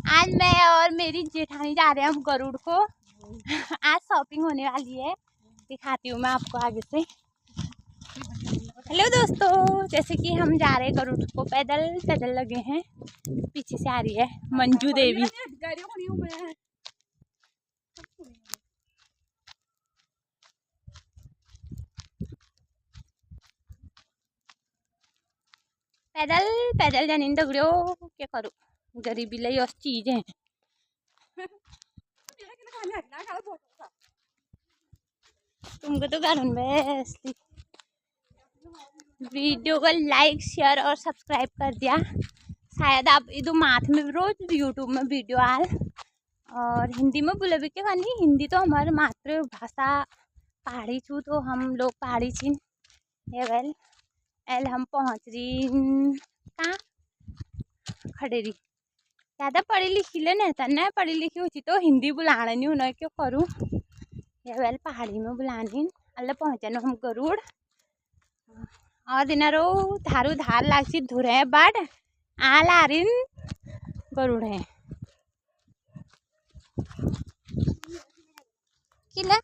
आज मैं और मेरी जेठानी जा रहे हैं हम गरुड़ को। आज शॉपिंग होने वाली है, दिखाती हूँ मैं आपको आगे से। हेलो दोस्तों, जैसे कि हम जा रहे हैं गरुड़ को, पैदल पैदल लगे हैं। पीछे से आ रही है मंजू देवी। पैदल पैदल जानी दगड़ियो, क्या करूँ, गरीबी लाई और चीज है। तुमको तो गार्डन में वीडियो को लाइक शेयर और सब्सक्राइब कर दिया। शायद आप इधर माथ में रोज यूट्यूब में वीडियो आल और हिंदी में बोले भी क्या नहीं। हिंदी तो हमारी मातृभाषा पहाड़ी छू, तो हम लोग पहाड़ी छी। वेल एल हम पहुँच रही कहाँ, खड़ेरी। ज़्यादा पढ़ी लिखी ले नहीं था, नहीं पढ़ी लिखी हुई तो हिंदी बुलाना नहीं होना, क्यों करूँ। ये वेल पहाड़ी में बुलानी अल्लाह पहुँचने हम गरुड़। और दिनारो धारू धार लागसी धुरे बट आल आरिन गरुड़ है किला।